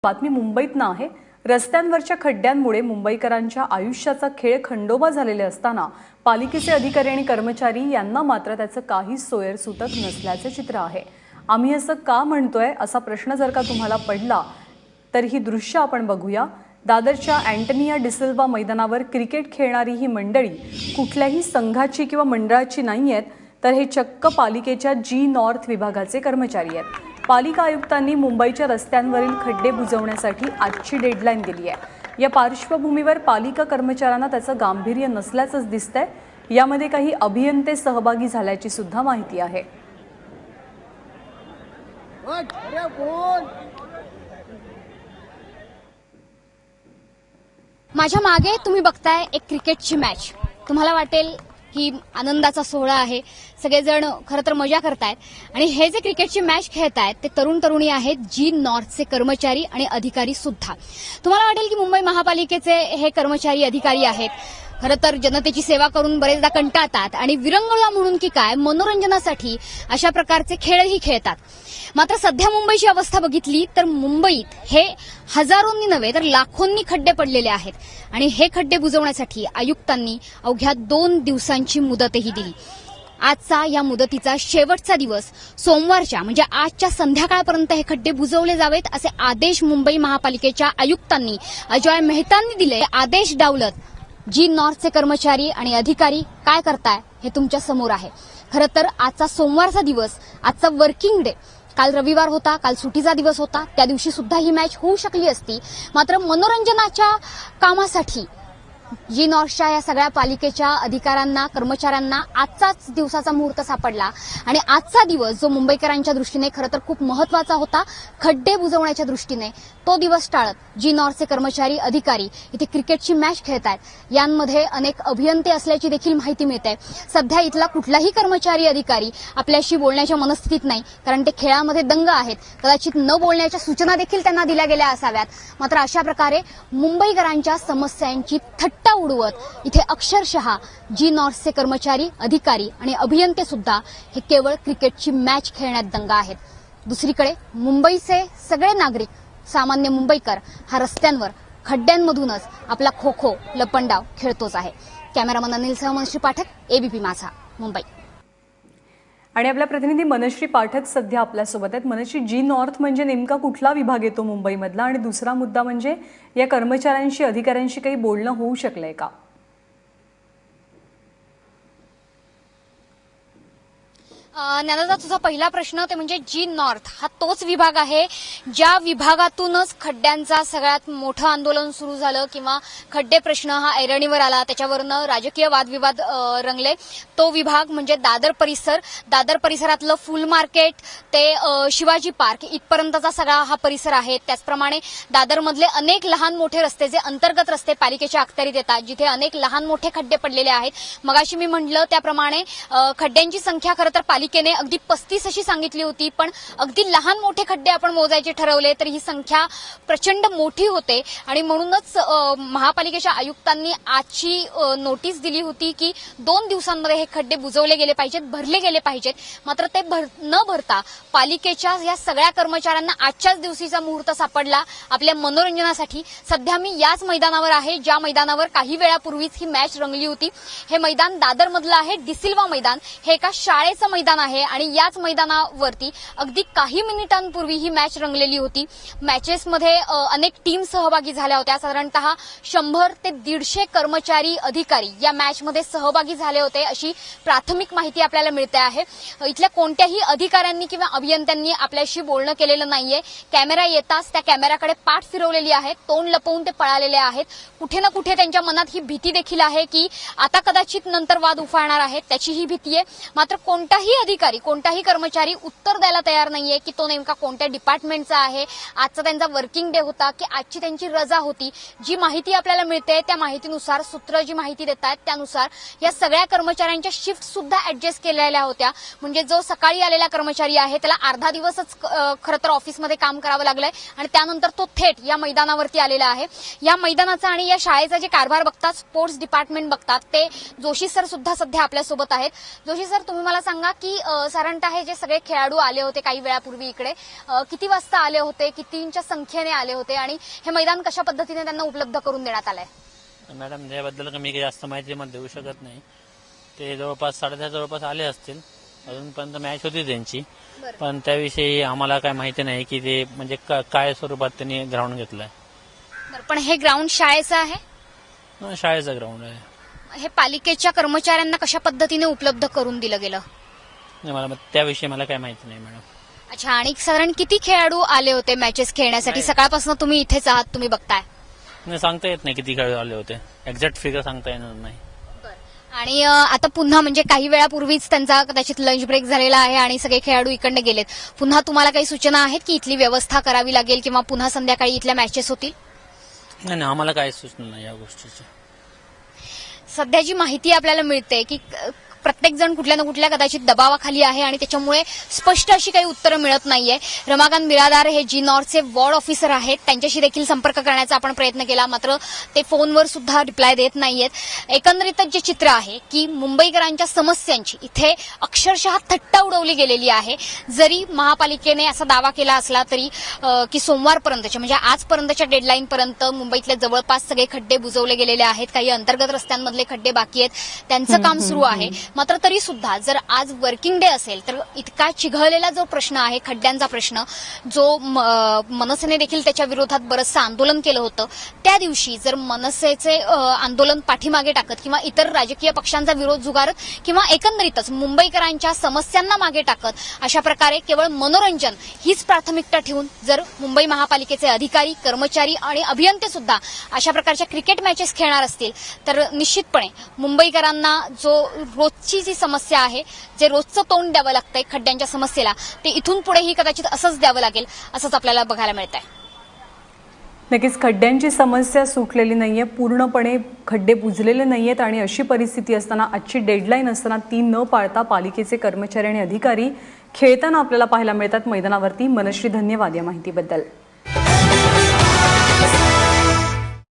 बातमी मुंबईतनं आहे। रस्त्यांवरच्या खड्ड्यांमुळे मुंबईकरांच्या आयुष्याचा खेळ खंडोबा झालेले असताना पालिकेचे अधिकारी आणि कर्मचारी यांना मात्र त्याचं काही सोयर सुतत नसल्याचे चित्र आहे। आम्ही असं का म्हणतोय असा प्रश्न जर का तुम्हाला पडला तर ही दृश्य आपण बघूया। दादरच्या अँटोनिया डिसिल्वा मैदानावर क्रिकेट खेळणारी ही मंडळी कुठल्याही संघाची किंवा मंडळाची नाहीयेत, तर हे चक्क पालिकेच्या जी नॉर्थ विभागाचे कर्मचारी आहेत। पालिका आयुक्तांनी मुंबईच्या रस्त्यांवरील खड्डे बुजवण्यासाठी आजची डेडलाईन दिली आहे। या पार्श्वभूमीवर पालिका कर्मचाऱ्यांना त्याचं गांभीर्य नसल्याचंच दिसतंय। यामध्ये काही अभियंते सहभागी झाल्याची सुद्धा माहिती आहे। माझ्या मागे तुम्ही बघताय एक क्रिकेटची मॅच। तुम्हाला वाटेल की आनंदाचा सोहळा आहे, सगळेजण खरं तर मजा करतायत आणि हे जे क्रिकेटची मॅच खेळतायत ते तरुण तरुणी आहेत, जी नॉर्थचे कर्मचारी आणि अधिकारी सुद्धा। तुम्हाला वाटेल की मुंबई महापालिकेचे हे कर्मचारी अधिकारी आहेत, खरं तर जनतेची सेवा करून बरेचदा कंटाळतात आणि विरंगुळा म्हणून की काय मनोरंजनासाठी अशा प्रकारचे खेळही खेळतात। मात्र सध्या मुंबईची अवस्था बघितली तर मुंबईत हे हजारोंनी नव्हे तर लाखोंनी खड्डे पडलेले आहेत आणि हे खड्डे बुजवण्यासाठी आयुक्तांनी अवघ्या 2 दिवसांची मुदतही दिली। आजचा या मुदतीचा शेवटचा दिवस सोमवारच्या म्हणजे आजच्या संध्याकाळपर्यंत हे खड्डे बुजवले जावेत असे आदेश मुंबई महापालिकेच्या आयुक्तांनी अजय मेहतांनी दिले। आदेश डावलत जी नॉर्थचे कर्मचारी आणि अधिकारी काय करताय हे तुमच्या समोर आहे। खरं तर आजचा सोमवारचा दिवस, आजचा वर्किंग डे, काल रविवार होता, काल सुट्टीचा दिवस होता, त्या दिवशी सुद्धा ही मॅच होऊ शकली असती। मात्र मनोरंजनाच्या कामासाठी जी नॉर्थच्या या सगळ्या पालिकेच्या अधिकाऱ्यांना कर्मचाऱ्यांना आजचाच दिवसाचा मुहूर्त सापडला आणि आजचा दिवस जो मुंबईकरांच्या दृष्टीने खरं तर खूप महत्वाचा होता, खड्डे बुजवण्याच्या दृष्टीने, तो दिवस टाळत जी नॉर्थचे कर्मचारी अधिकारी इथे क्रिकेटची मॅच खेळतायत। यांमध्ये अनेक अभियंते असल्याची देखील माहिती मिळते। सध्या इथला कुठलाही कर्मचारी अधिकारी आपल्याशी बोलण्याच्या मनस्थितीत नाही, कारण ते खेळामध्ये दंग आहेत। कदाचित न बोलण्याच्या सूचना देखील त्यांना दिल्या गेल्या असाव्यात। मात्र अशा प्रकारे मुंबईकरांच्या समस्यांची थट्टा उडवत इथे अक्षरशः जी नॉर्थचे कर्मचारी अधिकारी आणि अभियंते सुद्धा हे केवळ क्रिकेटची मॅच खेळण्यात दंग आहेत। दुसरीकडे मुंबईचे सगळे नागरिक, सामान्य मुंबईकर हा रस्त्यांवर खड्ड्यांमधूनच आपला खो खो लपंडाव खेळतोच आहे। कॅमेरामन अनिलसह मनश्री पाठक, एबीपी माझा, मुंबई। आणि आपल्या प्रतिनिधी मनश्री पाठक सध्या आपल्यासोबत आहेत। मनश्री, जी नॉर्थ म्हणजे नेमका कुठला विभाग येतो मुंबईमधला, आणि दुसरा मुद्दा म्हणजे या कर्मचाऱ्यांशी अधिकाऱ्यांशी काही बोलणं होऊ शकलंय का? ज्ञानदा, तुझा पहिला प्रश्न ते म्हणजे जी नॉर्थ हा तोच विभाग आहे ज्या विभागातूनच खड्ड्यांचा सगळ्यात मोठं आंदोलन सुरू झालं किंवा खड्डे प्रश्न हा ऐरणीवर आला, त्याच्यावरनं राजकीय वादविवाद रंगले। तो विभाग म्हणजे दादर परिसर। दादर परिसरातलं फुल मार्केट ते शिवाजी पार्क इथपर्यंतचा सगळा हा परिसर आहे। त्याचप्रमाणे दादरमधले अनेक लहान मोठे रस्ते, जे अंतर्गत रस्ते पालिकेच्या अखत्यारीत येतात, जिथे अनेक लहान मोठे खड्डे पडलेले आहेत। मगाशी मी म्हटलं त्याप्रमाणे खड्ड्यांची संख्या खरं तर पालिकेने अगदी 35 अशी सांगितली होती, पण अगदी लहान मोठे खड्डे आपण मोजायचे ठरवले तर ही संख्या प्रचंड मोठी होते आणि म्हणूनच महापालिकेच्या आयुक्तांनी आजची नोटीस दिली होती की 2 दिवसांमध्ये हे खड्डे बुजवले गेले पाहिजेत, भरले गेले पाहिजेत। मात्र ते न भरता पालिकेच्या या सगळ्या कर्मचाऱ्यांना आजच्याच दिवशीचा मुहूर्त सापडला आपल्या मनोरंजनासाठी। सध्या मी याच मैदानावर आहे, ज्या मैदानावर काही वेळापूर्वीच ही मॅच रंगली होती। हे मैदान दादरमधलं आहे, डिसिल्वा मैदान। हे एका शाळेचं मैदान आहे आणि याच मैदानावरती अगदी काही मिनिटांपूर्वी ही मॅच रंगलेली होती। मॅचेसमध्ये अनेक टीम सहभागी झाल्या होत्या। साधारणतः 100 ते 150 कर्मचारी अधिकारी या मॅचमध्ये सहभागी झाले होते, अशी प्राथमिक माहिती आपल्याला मिळते आहे। इथल्या कोणत्याही अधिकाऱ्यांनी किंवा अभियंत्यांनी आपल्याशी बोलणं केलेलं नाहीये। कॅमेरा येताच त्या कॅमेराकडे पाठ फिरवलेली आहे, तोंड लपवून ते पळालेले आहेत। कुठे ना कुठे त्यांच्या मनात ही भीती देखील आहे की आता कदाचित नंतर वाद उफाळणार आहेत, त्याची ही भीती आहे। मात्र कोणताही अधिकारी, कोणताही कर्मचारी उत्तर द्यायला तयार नाहीये की तो नेमका कोणत्या डिपार्टमेंटचा आहे, आजचा त्यांचा वर्किंग डे होता की आजची त्यांची रजा होती। जी माहिती आपल्याला मिळते त्या माहितीनुसार, सूत्र जी माहिती देतात त्यानुसार या सगळ्या कर्मचाऱ्यांच्या शिफ्ट सुद्धा ऍडजस्ट केलेल्या होत्या। म्हणजे जो सकाळी आलेला कर्मचारी आहे त्याला अर्धा दिवसच खरं तर ऑफिसमध्ये काम करावं लागलंय आणि त्यानंतर तो थेट या मैदानावरती आलेला आहे। या मैदानाचा आणि या शाळेचा जे कारभार बघतात, स्पोर्ट्स डिपार्टमेंट बघतात, ते जोशी सर सुद्धा सध्या आपल्यासोबत आहेत। जोशी सर, तुम्ही मला सांगा की की साधारणतः हे जे सगळे खेळाडू आले होते काही वेळापूर्वी इकडे किती वाजता आले होते, कितींच्या संख्येने आले होते आणि हे मैदान कशा पद्धतीने त्यांना उपलब्ध करून देण्यात आलंय? मॅडम याबद्दल मी काही जास्त माहिती मला देऊ शकत नाही. ते जवळपास 10:30 जवळपास आले असतील. अजूनपर्यंत मॅच होती त्यांची, पण त्याविषयी आम्हाला काय माहिती नाही की ते म्हणजे काय स्वरूपात त्यांनी ग्राउंड घेतलंय. पण हे ग्राउंड शाळेचं आहे? शाळेचं ग्राउंड आहे. हे पालिकेच्या कर्मचाऱ्यांना कशा पद्धतीने उपलब्ध करून दिलं गेलं? नाही, मला त्याविषयी मला काय माहिती नाही मॅडम. अच्छा, आणि साधारण किती खेळाडू आले होते मॅचेस खेळण्यासाठी? सकाळपासून तुम्ही इथेच आहात, तुम्ही बघताय. नाही, सांगता येत नाही किती खेळाडू आले होते. एक्झॅक्ट फिगर सांगता येणार नाही. आणि आता पुन्हा म्हणजे काही वेळापूर्वीच त्यांचा कदाचित लंच ब्रेक झालेला आहे आणि सगळे खेळाडू इकडे गेलेत. पुन्हा तुम्हाला काही सूचना आहेत की इथली व्यवस्था करावी लागेल किंवा पुन्हा संध्याकाळी इथल्या मॅचेस होतील? नाही, आम्हाला काय सूचना नाही या गोष्टीची. सध्या जी माहिती आपल्याला मिळते की प्रत्येक जण कुठल्या ना कुठल्या कदाचित दबावाखाली आहे आणि त्याच्यामुळे स्पष्ट अशी काही उत्तरं मिळत नाहीये. रमाकांत बिरादार हे जी नॉर्थचे वॉर्ड ऑफिसर आहेत, त्यांच्याशी देखील संपर्क करण्याचा आपण प्रयत्न केला, मात्र ते फोनवर सुद्धा रिप्लाय देत नाहीयेत. एकंदरीतच जे चित्र आहे की मुंबईकरांच्या समस्यांची इथे अक्षरशः थट्टा उडवली गेलेली आहे. जरी महापालिकेने असा दावा केला असला तरी की सोमवारपर्यंतच्या म्हणजे आजपर्यंतच्या डेडलाईनपर्यंत मुंबईतले जवळपास सगळे खड्डे बुजवले गेलेले आहेत. काही अंतर्गत रस्त्यांमधले खड्डे बाकी आहेत, त्यांचं काम सुरू आहे. मात्र तरी सुद्धा जर आज वर्किंग डे असेल तर इतका चिघळलेला जो प्रश्न आहे खड्ड्यांचा प्रश्न, जो मनसेने देखील त्याच्या विरोधात बरंचसं आंदोलन केलं होतं, त्या दिवशी जर मनसेचे आंदोलन पाठीमागे टाकत किंवा इतर राजकीय पक्षांचा विरोध जुगारत किंवा एकंदरीतच मुंबईकरांच्या समस्यांना मागे टाकत अशा प्रकारे केवळ मनोरंजन हीच प्राथमिकता ठेवून जर मुंबई महापालिकेचे अधिकारी, कर्मचारी आणि अभियंते सुद्धा अशा प्रकारच्या क्रिकेट मॅचेस खेळणार असतील तर निश्चितपणे मुंबईकरांना जो रोजची जी समस्या आहे, जे रोजचं तोंड द्यावं लागतंय खड्ड्यांच्या समस्येला, ते इथून पुढेही कदाचित असंच द्यावं लागेल असंच आपल्याला बघायला मिळत आहे. नक्कीच खड्ड्यांची समस्या सुटलेली नाहीये, पूर्णपणे खड्डे बुजलेले नाहीयेत आणि अशी परिस्थिती असताना, आजची डेडलाईन असताना ती न पाळता पालिकेचे कर्मचारी आणि अधिकारी खेळताना आपल्याला पाहायला मिळतात मैदानावरती. मनश्री, धन्यवाद या माहितीबद्दल.